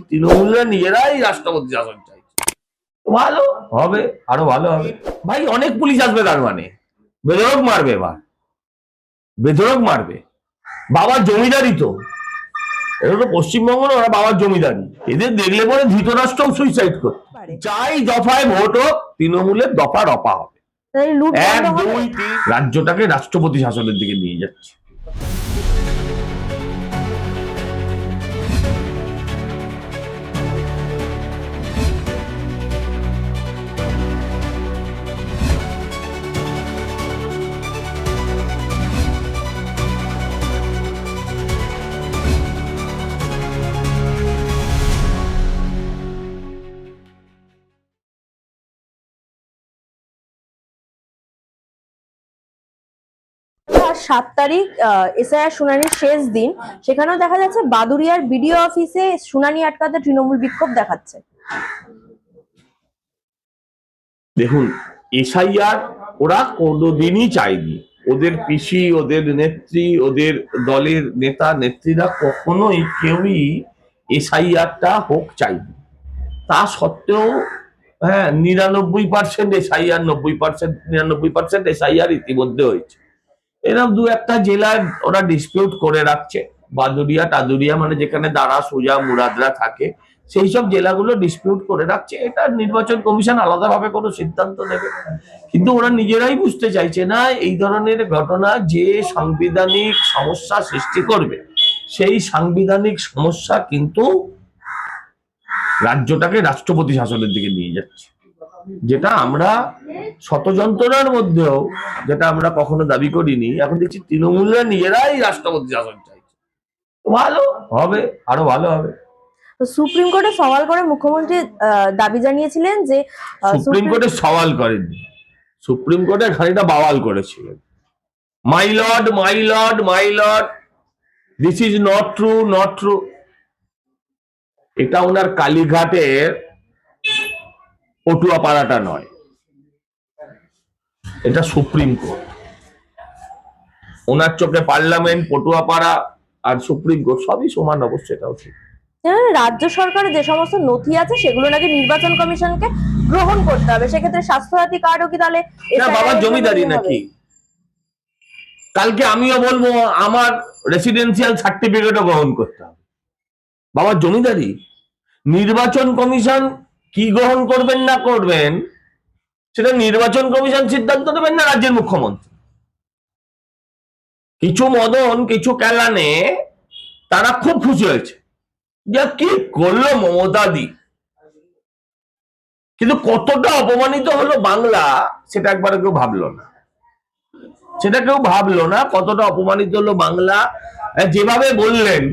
তৃণমূলরা নিজেরাই রাষ্ট্রপতি শাসন চাইছে। ভালো হবে, আরো ভালো হবে। ভাই অনেক পুলিশ আসবে, তার মানে বেধড়ক মারবে, এবার বেধড়ক মারবে। বাবার জমিদারি তো, এটা তো পশ্চিমবঙ্গ না, ওরা বাবার জমিদারি। এদের দেখলে পরে ধৃতরাষ্ট্র সুইসাইড করতে চাই। দফায় ভোট হোক, তৃণমূলের দফা রপা হবে। 1, 2, 3 রাজ্যটাকে রাষ্ট্রপতি শাসনের দিকে নিয়ে যাচ্ছে। আর 7 তারিখ এসআইআর শুনানির শেষ দিন, সেখানেও দেখা যাচ্ছে বাদুড়িয়ার বিডিও অফিসে শুনানি আটকাতে তৃণমূল বিক্ষোভ দেখাচ্ছে। দেখুন, এসআইআর ওরা কোনোদিনই চায়নি। ওদের পিসি, ওদের নেত্রী, ওদের দলের নেতা নেত্রীরা কখনোই কেউই এসআইআরটা হোক চাইনি। তা সত্ত্বেও 99% এসআইআর, 90%, 99% এসআইআর ইতিমধ্যে হয়েছে। এরকম 2-1টা জেলায় ওরা ডিসপিউট করে রাখছে। বাদুড়িয়া টাদুরিয়া, মানে যেখানে দাঁড়া সোজা মুরাদরা থাকে, সেই সব জেলাগুলো ডিসপিউট করে রাখছে। এটা নির্বাচন কমিশন আলাদাভাবে কোনো সিদ্ধান্ত নেবে, কিন্তু ওরা নিজেরাই বুঝতে চাইছে না এই ধরনের ঘটনা যে সাংবিধানিক সমস্যা সৃষ্টি করবে। সেই সাংবিধানিক সমস্যা কিন্তু রাজ্যটাকে রাষ্ট্রপতি শাসনের দিকে নিয়ে যাচ্ছে, যেটা আমরা শত যন্ত্রণার মধ্যেও, যেটা আমরা কখনো দাবি করিনি, এখন দেখছি তৃণমূলরা নিজেরাই রাষ্ট্রপতি শাসন চাইছে। ভালো হবে, আরো ভালো হবে। সুপ্রিম কোর্টে সওয়াল করে মুখ্যমন্ত্রী দাবি জানিয়েছিলেন যে সুপ্রিম কোর্টে সওয়াল করেননি, সুপ্রিম কোর্টে খানিকটা বাওয়াল করেছিলেন। My lord, my lord, my lord, this is not true, not true. এটা ওনার কালীঘাটের পটুয়াপাড়াটা নয়, এটা সুপ্রিম কোর্ট। ওনার চোখে পার্লামেন্ট, পটুয়াপাড়া আর সুপ্রিম কোর্ট সবই সমান অবস্থা, এটাও ঠিক। রাজ্য সরকারের যে সমস্ত নথি আছে সেগুলো নাকি নির্বাচন কমিশনকে গ্রহণ করতে হবে, সেক্ষেত্রে স্বাস্থ্যসাথী কার্ডও কি তাহলে বাবার জমিদারি নাকি? কালকে আমিও বলবো আমার রেসিডেন্সিয়াল সার্টিফিকেটও গ্রহণ করতে হবে। বাবার জমিদারি। নির্বাচন কমিশন কি গ্রহণ করবেন না করবেন সেটা নির্বাচন কমিশন সিদ্ধান্ত নেবেন, না রাজ্যের মুখ্যমন্ত্রী। কিছু মদন, কিছু কেলানে তারা খুব খুশি হয়েছে যে কি করলো মমতা দি, কিন্তু কতটা অপমানিত হলো বাংলা সেটা একবার কেউ ভাবলো না। সেটা কেউ ভাবলো না কতটা অপমানিত হলো বাংলা। যেভাবে বললেন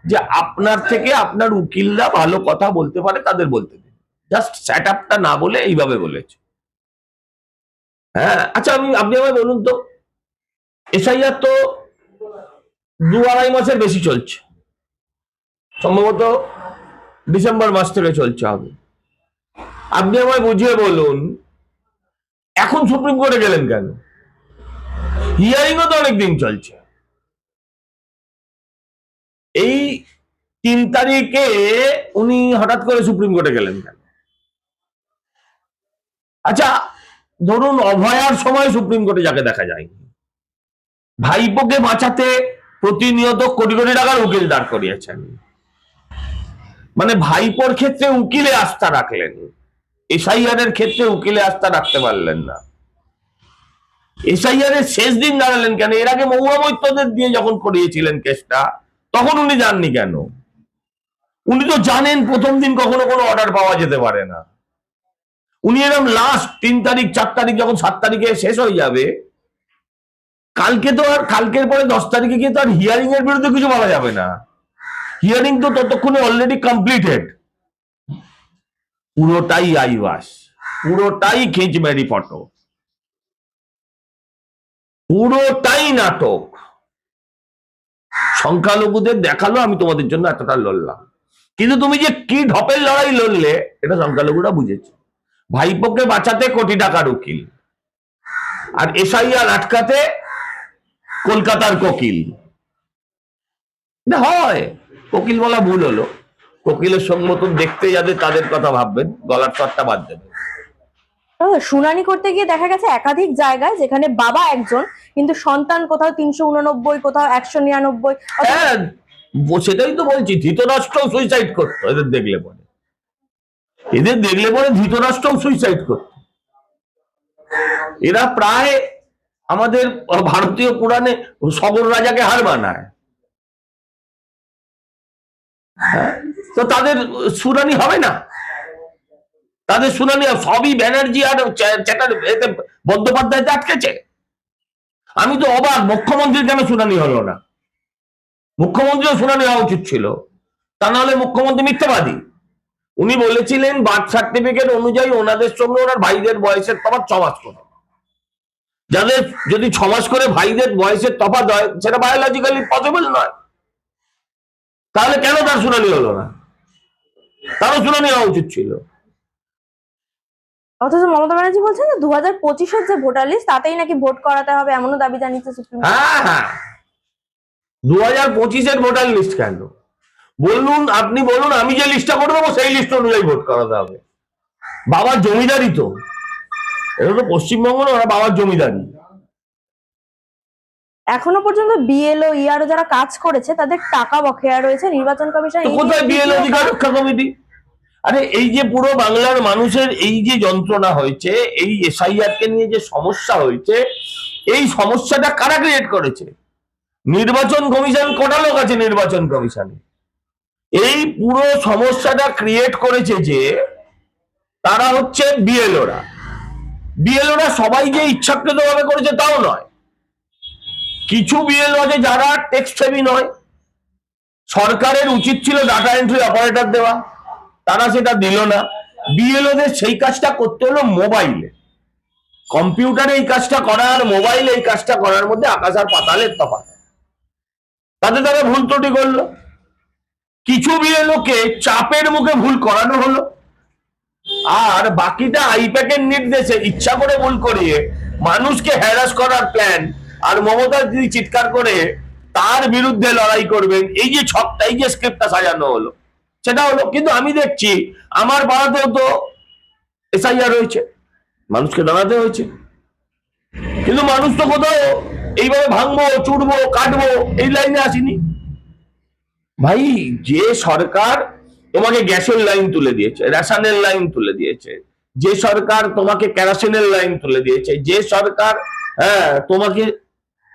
যে আপনার থেকে আপনার উকিলরা ভালো কথা বলতে পারে, তাদের বলতে দিন, জাস্ট সেট আপটা না বলে এইভাবে বলেছে। আচ্ছা, আপনি আমায় বলুন তো, এসআইআর তো 2-2.5 মাসের বেশি চলছে, সম্ভবত ডিসেম্বর মাস থেকে চলছে হবে। আপনি আমায় বুঝিয়ে বলুন, এখন সুপ্রিম কোর্টে গেলেন কেন? হিয়ারিংও তো অনেকদিন চলছে। এই 3 তারিখে উনি হঠাৎ করে সুপ্রিম কোর্টে গেলেন কেন? আচ্ছা, ধরুন অভয়ার সময় সুপ্রিম কোর্টে যাকে দেখা যায়নি, ভাইপোকে বাঁচাতে প্রতিনিয়ত কোটি কোটি টাকার উকিল দাঁড় করিয়েছেন, মানে ভাইপোর ক্ষেত্রে উকিলে আস্থা রাখলেন, এসআইআর এর ক্ষেত্রে উকিলে আস্থা রাখতে পারলেন না। এসআইআর এর শেষ দিন দাঁড়ালেন কেন? এর আগে মহুয়া মৈত্রদের দিয়ে যখন করিয়েছিলেন কেসটা, তখন উনি যাননি কেন? উনি তো জানেন প্রথম দিন কখনো কোনো অর্ডার পাওয়া যেতে পারে না। উনি এরকম লাস্ট 3 তারিখ 4 তারিখ যখন 7 তারিখে শেষ হয়ে যাবে, কালকে তো আর, কালকের পরে 10 তারিখে গিয়ে তো আর হিয়ারিং এর বিরুদ্ধে কিছু বলা যাবে না। হিয়ারিং তো ততক্ষণে অলরেডি কমপ্লিটেড। পুরোটাই আইওয়াস, পুরোটাই খিঁচমেরি ফটো, পুরোটাই নাটক। সংখ্যালঘুদের দেখালো আমি তোমাদের জন্য এতটা লড়লাম, কিন্তু তুমি যে কি ঢপের লড়াই লড়লে এটা সংখ্যালঘুরা বুঝেছে। ভাইপোকে বাঁচাতে কোটি টাকার উকিল, আর এসআইআর আটকাতে কলকাতার কোকিল। হয়, কোকিল বলা ভুল হলো, কোকিলের সঙ্গে মতন দেখতে যাদের তাদের কথা ভাববেন, গলার চটটা বাদ দেবেন। শুনানি করতে গিয়ে দেখা গেছে একাধিক জায়গায় যেখানে বাবা একজন কিন্তু সন্তান কোথাও 389, কোথাও 199। হ্যাঁ, সেটাই তো বলছি, ধৃতরাষ্ট্র সুইসাইড করতো এদের দেখলে পরে, ধৃতরাষ্ট্র সুইসাইড করতো। এরা প্রায় আমাদের ভারতীয় পুরাণে সগর রাজাকে হার মানায়। তো তাদের শুনানি হবে না, তাদের শুনানি সবই ব্যানার্জি আর এতে বন্দ্যোপাধ্যায়তে আটকেছে। আমি তো অবাক, মুখ্যমন্ত্রীর কেন শুনানি হলো না? মুখ্যমন্ত্রীও শুনানি হওয়া উচিত ছিল, তা নাহলে মুখ্যমন্ত্রী মিথ্যাবাদী। উনি বলেছিলেন বার্থ সার্টিফিকেট অনুযায়ী ওনাদের সঙ্গে ওনার ভাইদের বয়সের তফাৎ 6 মাস করে। যাদের যদি 6 মাস করে ভাইদের বয়সের তফাৎ হয় সেটা বায়োলজিক্যালি পসিবল নয়, তাহলে কেন তার শুনানি হলো না? তারও শুনানি হওয়া উচিত ছিল। অথচ মমতা ব্যানার্জি বলছেন যে 2025-এর যে ভোটার লিস্ট তাতেই নাকি ভোট করাতে হবে, এমনও দাবি জানিয়েছে সুপ্রিম কোর্ট। হ্যাঁ, 2025-এর ভোটার লিস্ট কেন বলুন? আপনি বলুন, আমি যে লিস্টটা করে দেবো সেই লিস্ট অনুযায়ী ভোট করাতে হবে। বাবার জমিদারি তো, এটা তো পশ্চিমবঙ্গ না, ওরা বাবার জমিদারি। এখনো পর্যন্ত বিএলও ইআরও যারা কাজ করেছে তাদের টাকা বকেয়া রয়েছে। নির্বাচন কমিশন কোথায় বিএলও অধিকার রক্ষা কমিটি? আরে এই যে পুরো বাংলার মানুষের এই যে যন্ত্রণা হয়েছে, এই এসআইআর কে নিয়ে যে সমস্যা হয়েছে, এই সমস্যাটা কারা ক্রিয়েট করেছে? নির্বাচন কমিশন। কটা লোক আছে নির্বাচন কমিশনে? এই পুরো সমস্যাটা ক্রিয়েট করেছে যে তারা হচ্ছে বিএলওরা। বিএলওরা সবাই যে ইচ্ছাকৃত ভাবে করেছে তাও নয়, কিছু বিএলও আছে যারা টেক্সট হেভি নয়। সরকারের উচিত ছিল ডাটা এন্ট্রি অপারেটর দেওয়া, তারা সেটা দিল না। বিএলওদের সেই কাজটা করতে হলো মোবাইলে। কম্পিউটারে এই কাজটা করা আর মোবাইলে এই কাজটা করার মধ্যে আকাশ আর পাতালের তফাৎ। তাতে তারা ভুল ত্রুটি করলো। কিছু বিএলওকে চাপের মুখে ভুল করানো হলো, আর বাকিটা আইপ্যাকের নির্দেশে ইচ্ছা করে ভুল করিয়ে মানুষকে হ্যারাস করার প্ল্যান। আর মমতা দিদি চিৎকার করে তার বিরুদ্ধে লড়াই করবেন, এই যে ছকটা, এই যে স্ক্রিপ্টটা সাজানো হলো, সেটা হলো। কিন্তু আমি দেখছি আমার পাড়াতেও তো এসআইআর হয়েছে, মানুষকে দাঁড়াতে হয়েছে, কিন্তু মানুষ তো কোথাও এইভাবে ভাঙবো, চুড়বো, কাটবো এই লাইনে আসেনি। ভাই, যে সরকার তোমাকে গ্যাসের লাইন তুলে দিয়েছে, রেশনের লাইন তুলে দিয়েছে, যে সরকার তোমাকে কেরোসিনের লাইন তুলে দিয়েছে, যে সরকার তোমাকে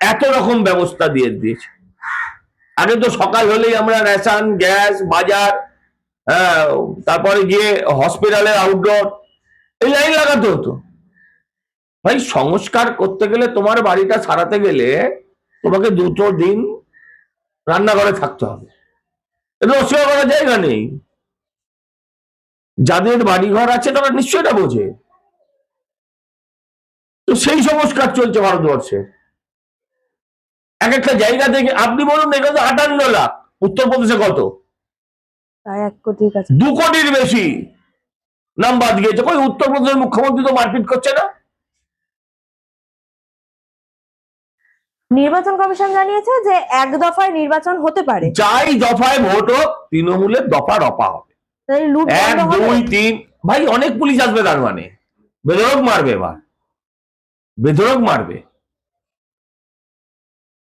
এত রকম ব্যবস্থা দিয়ে দিয়েছে। আগে তো সকাল হলেই আমরা রেশন, গ্যাস, বাজার, তারপরে গিয়ে হসপিটালে আউটডোর এই লাইন লাগাতে হতো। ভাই, সংস্কার করতে গেলে, তোমার বাড়িটা সারাতে গেলে তোমাকে 2 দিন রান্নাঘরে থাকতে হবে, এটা অস্বীকার করার জায়গা নেই। যাদের বাড়িঘর আছে তারা নিশ্চয়ই এটা বোঝে। তো সেই সংস্কার চলছে ভারতবর্ষে। এক একটা জায়গা থেকে আপনি বলুন, এখানে 58 লাখ, উত্তরপ্রদেশে কত? 1 কোটির কাছে, 2 কোটির বেশি নাম বাদ গিয়েছে। কই উত্তরপ্রদেশের মুখ্যমন্ত্রী তো মারপিট করছে না। নির্বাচন কমিশন জানিয়েছে যে 1 দফায় নির্বাচন হতে পারে। যাই দফায় ভোট হোক, তৃণমূলের দফা রপা হবে। 1, 2, 3। ভাই, অনেক পুলিশ আসবে, তার মানে বেধড়ক মারবে। এবার বেধড়ক মারবে।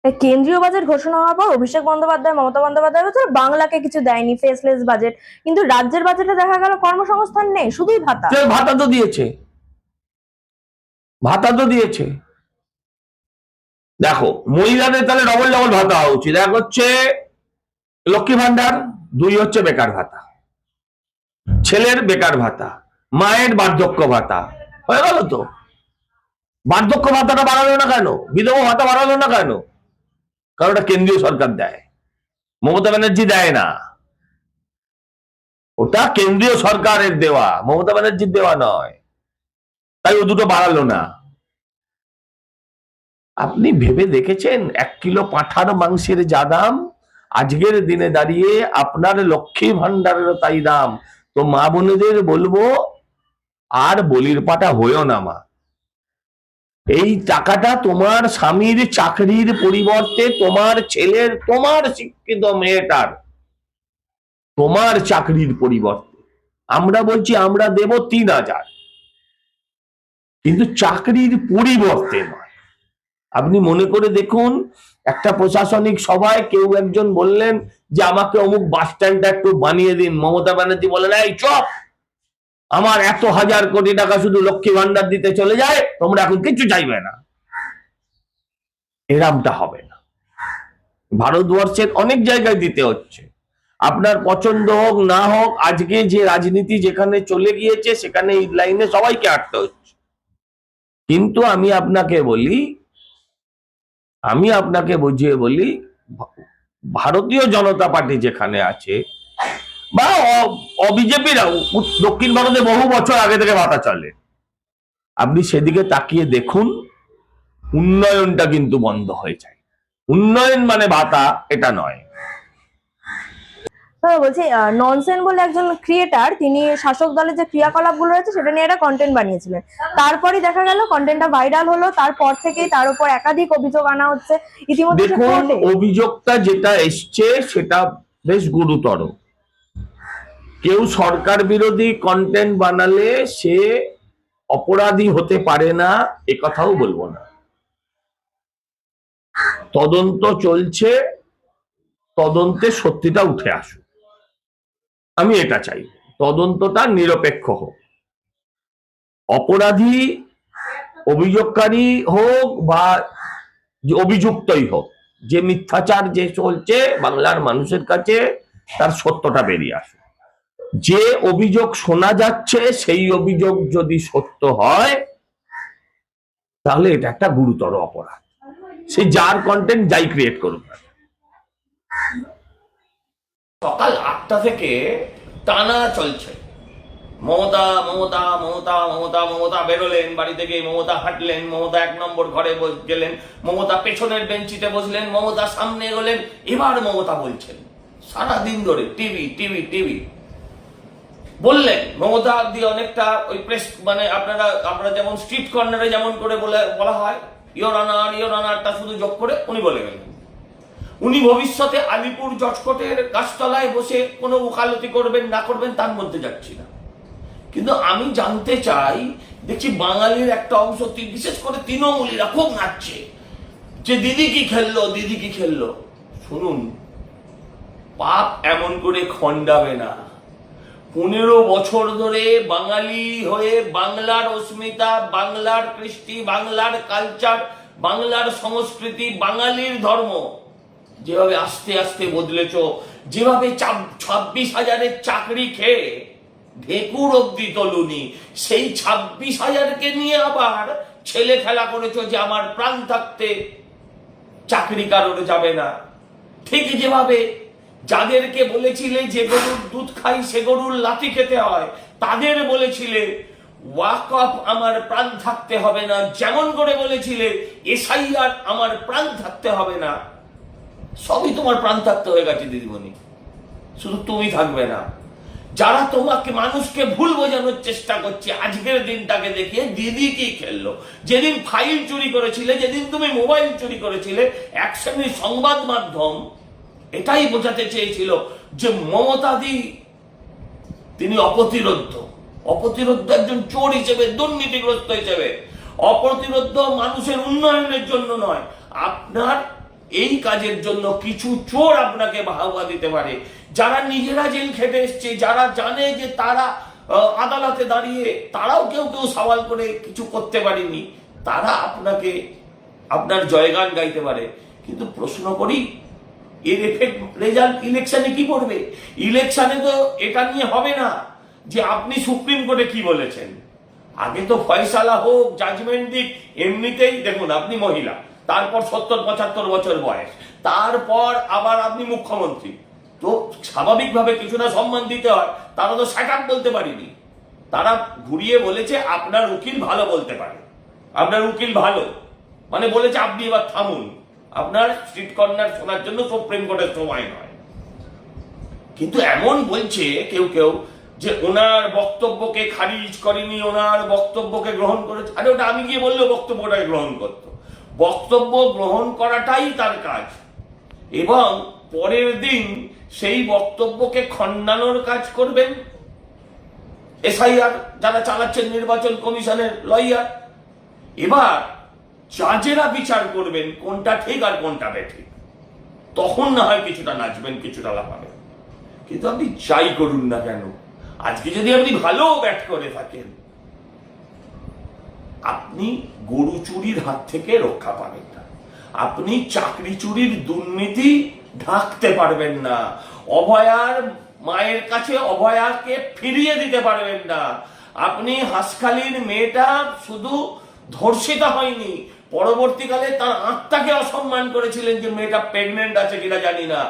কেন্দ্রীয় বাজেট ঘোষণা হওয়ার পর অভিষেক বন্দ্যোপাধ্যায়, মমতা বন্দ্যোপাধ্যায় বলছে বাংলাকে কিছু দেয়নি, ফেসলেস বাজেট। কিন্তু রাজ্যের বাজেটে দেখা গেল কর্মসংস্থান নেই, শুধুই ভাতা। ভাতা তো দিয়েছে, ভাতা তো দিয়েছে। দেখো, মহিলাদের তাহলে ডবল ডবল ভাতা হওয়া উচিত। 1 হচ্ছে লক্ষ্মী ভান্ডার, 2 হচ্ছে বেকার ভাতা, ছেলের বেকার ভাতা, মায়ের বার্ধক্য ভাতা। হয়ে গেল তো। বার্ধক্য ভাতাটা বাড়ালো না কেন? বিধবা ভাতা বাড়ালো না কেন? কারণ ওটা কেন্দ্রীয় সরকার দেয়, মমতা ব্যানার্জি দেয় না। ওটা কেন্দ্রীয় সরকারের দেওয়া, মমতা ব্যানার্জির দেওয়া নয়। তাই ও দুটো বাড়ালো না। আপনি ভেবে দেখেছেন 1 কিলো পাঁঠার মাংসের যা দাম, আজকের দিনে দাঁড়িয়ে আপনার লক্ষ্মী ভান্ডারেরও তাই দাম। তো মা বোনেদের বলবো, আর বলির পাটা হয়েও না মা। এই টাকাটা তোমার স্বামীর চাকরির পরিবর্তে তোমার ছেলের, তোমার শিক্ষিত মেয়েটার তোমার চাকরির পরিবর্তে। আমরা বলছি আমরা দেব 3,000, কিন্তু চাকরির পরিবর্তে নয়। আপনি মনে করে দেখুন, একটা প্রশাসনিক সভায় কেউ একজন বললেন যে আমাকে অমুক বাস স্ট্যান্ডটা একটু বানিয়ে দিন, মমতা ব্যানার্জি বলেন এই চপ, আমার এত হাজার কোটি টাকা শুধু লক্ষ্মী ভান্ডার দিতে চলে যায়, তোমরা এখন কিছু চাইবে না। এরামটা হবে না। ভারতবর্ষের অনেক জায়গায় দিতে হচ্ছে, আপনার পছন্দ হোক না হোক, আজকে যে রাজনীতি যেখানে চলে গিয়েছে সেখানে এই লাইনে সবাইকে আটতে হচ্ছে। কিন্তু আমি আপনাকে বুঝিয়ে বলি, ভারতীয় জনতা পার্টি যেখানে আছে বা বিজেপিরাও দক্ষিণ ভারতে বহু বছর আগে থেকে মাথা চলে, আপনি সেদিকে তাকিয়ে দেখুন, উন্নয়নটা কিন্তু বন্ধ হয়ে যায়। উন্নয়ন মানে ভাতা এটা নয়। বলছি ননসেন বলে একজন ক্রিয়েটার, তিনি শাসক দলের যে ক্রিয়াকলাপগুলো রয়েছে সেটা নিয়ে একটা কন্টেন্ট বানিয়েছিলেন। তারপরই দেখা গেল কন্টেন্টটা ভাইরাল হলো, তারপর থেকেই তার উপর একাধিক অভিযোগ আনা হচ্ছে। ইতিমধ্যে দেখুন, অভিযোগটা যেটা এসছে সেটা বেশ গুরুতর। কেউ সরকার বিরোধী কন্টেন্ট বানালে সে অপরাধী হতে পারে না, এ কথাও বলবো না। তদন্ত চলছে, তদন্তে সত্যিটা উঠে আসুক, আমি এটা চাই। তদন্তটা নিরপেক্ষ হোক, অপরাধী অভিযোগকারী হোক বা যে অভিযুক্তই হোক, যে মিথ্যাচার যে চলছে বাংলার মানুষের কাছে, তার সত্যটা বেরিয়ে আসুক। যে অভিযোগ শোনা যাচ্ছে সেই অভিযোগ যদি সত্য হয় তাহলে এটা একটা গুরুতর অপরাধ, সে যার কন্টেন্ট যাই ক্রিয়েট করুক না। সকাল 8টা থেকে টানা চলছে মমতা মমতা মমতা মমতা মমতা বেরোলেন বাড়ি থেকে, মমতা হাঁটলেন, মমতা 1 নম্বর ঘরে গেলেন, মমতা পেছনের বেঞ্চিতে বসলেন, মমতা সামনে গেলেন, এবার মমতা বলছেন সারাদিন ধরে টিভি টিভি টিভি বললেন। মমতা দিয়ে অনেকটা ওই প্রেস মানে আমরা যেমন স্ট্রিট কর্নারে যেমন করে বলা হয় ইওর অনারটা শুধু যোগ করে উনি বলে গেলেন। উনি ভবিষ্যতে আলিপুর জজকোর্টের গাছতলায় বসে কোনো ওকালতি করবেন না করবেন তার মধ্যে যাচ্ছি না, কিন্তু আমি জানতে চাই, দেখছি বাঙালির একটা অংশ বিশেষ করে তৃণমূলীরা খুব নাচছে যে দিদি কি খেললো, দিদি কি খেললো। শুনুন, পাপ এমন করে খণ্ডাবে না। 15 বছর ধরে বাঙালি হয়ে বাংলার অস্মিতা, বাংলার কৃষ্টি, বাংলার কালচার, বাংলার সংস্কৃতি, বাঙালির ধর্ম যেভাবে আস্তে আস্তে বদলেছ, যেভাবে 26,000-এর চাকরি খেয়ে ঢেকুর অব্দি তলুনি, সেই 26,000-কে নিয়ে আবার ছেলে খেলা করেছ যে আমার প্রাণ থাকতে চাকরি কারোর যাবে না। ঠিক যেভাবে যাদেরকে বলেছিলে যে গরুর দুধ খাই সে গরুর লাথি খেতে হয়, তাদের বলেছিলে ওয়াকফ আমার প্রাণ থাকতে হবে না, যেমন করে বলেছিলে এসআইআর আমার প্রাণ থাকতে হবে না, সবই তোমার প্রাণ থাকতে হয়ে গেছে দিদিমণি, শুধু তুমি থাকবে না। যারা তোমাকে মানুষকে ভুল বোঝানোর চেষ্টা করছে আজকের দিনটাকে দেখে দিদি কি খেললো, যেদিন ফাইল চুরি করেছিলে, যেদিন তুমি মোবাইল চুরি করেছিলে, এক শ্রেণীর সংবাদ মাধ্যম এটাই বোঝাতে চেয়েছিল যে মমতাদি তিনি অপ্রতিরোধ্য একজন চোর হিসেবে, দুর্নীতিগ্রস্ত হিসেবে। অপ্রতিরোধ্য মানুষের উন্নয়নের জন্য নয়, আপনার এই কাজের জন্য কিছু চোর আপনাকে বাহবা দিতে পারে, যারা নিজেরা জেল খেটে এসছে, যারা জানে যে তারা আদালতে দাঁড়িয়ে তারাও কেউ সওয়াল করে কিছু করতে পারেনি, তারা আপনাকে আপনার জয়গান গাইতে পারে। কিন্তু প্রশ্ন করি, এর এফেক্ট রেজাল্ট ইলেকশনে কি পড়বে? ইলেকশনে তো এটা নিয়ে হবে না যে আপনি সুপ্রিম কোর্টে কি বলেছেন, আগে তো ফয়সালা হোক, জাজমেন্ট দিক। এমনিতেই দেখুন, আপনি মহিলা, তারপর 70-75 বছর বয়স, তারপর আবার আপনি মুখ্যমন্ত্রী, তো স্বাভাবিকভাবে কিছুটা সম্মান দিতে হয়। তারা তো সেট আপ বলতে পারিনি, তারা ঘুরিয়ে বলেছে আপনার উকিল ভালো বলতে পারে, আপনার উকিল ভালো মানে বলেছে আপনি এবার থামুন, আপনার স্ট্রিট কর্নার শোনার জন্য সুপ্রিম কোর্টের সময় নয়। কিন্তু এমন বলছে কেউ কেউ যে ওনার বক্তব্যকে খারিজ করেনি, ওনার বক্তব্যকে গ্রহণ করেছে। আরে ওটা আমি গিয়ে বললেও বক্তব্যটাই গ্রহণ করতো, বক্তব্য গ্রহণ করাটাই তার কাজ। এবং পরের দিন সেই বক্তব্যকে খণ্ডানোর কাজ করবেন এসআইআর যারা চালাচ্ছেন নির্বাচন কমিশনের লয়ার। এবার জাজেরা বিচার করবেন কোনটা ঠিক আর কোনটা বেঠিক। তখন না হয় কিছুটা নাচবেন, কিছুটা লাফাবেন। কিন্তু আপনি যাই করুন না কেন, আজকে যদি আপনি ভালো ব্যাট করে থাকেন, আপনি গরু চুরির হাত থেকে রক্ষা পাবেন না, আপনি চাকরি চুরির দুর্নীতি ঢাকতে পারবেন না, অভয়ার মায়ের কাছে অভয়াকে ফিরিয়ে দিতে পারবেন না। আপনি হাসখালির মেয়েটা শুধু ধর্ষিতা হয়নি, পরবর্তীকালে তার আত্মাকে অসম্মান করেছিলেন যে মেয়েটা প্রেগনেন্ট আছে কিনা জানি না,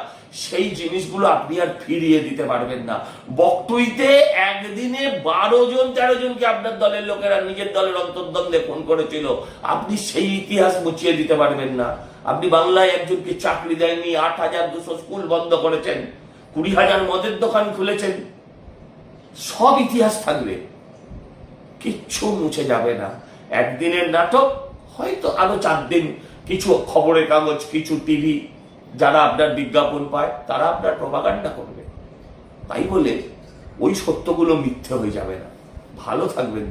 সেই জিনিসগুলো আপনি আর ফিরিয়ে দিতে পারবেন না। বকটুইতে একদিনে 12 জন 13 জনকে আপনার দলের লোকেরা নিজের দলের অন্তর্দ্বন্দ্বে ফোন করেছিল, আপনি সেই ইতিহাস মুছিয়ে দিতে পারবেন না। আপনি বাংলায় একজনকে চাকরি দেয়নি, 8200 স্কুল বন্ধ করেছেন, 20,000 মদের দোকান খুলেছেন, সব ইতিহাস থাকবে, কিচ্ছু মুছে যাবে না। একদিনের নাটক, হয়তো আরো 4 দিন কিছু খবরের কাগজ, কিছু টিভি যারা আপনার বিজ্ঞাপন পায় তারা আপনার প্রপাগান্ডা করবে, তাই বলে ওই সত্যগুলো মিথ্যে হয়ে যাবে না। ভালো থাকবেন।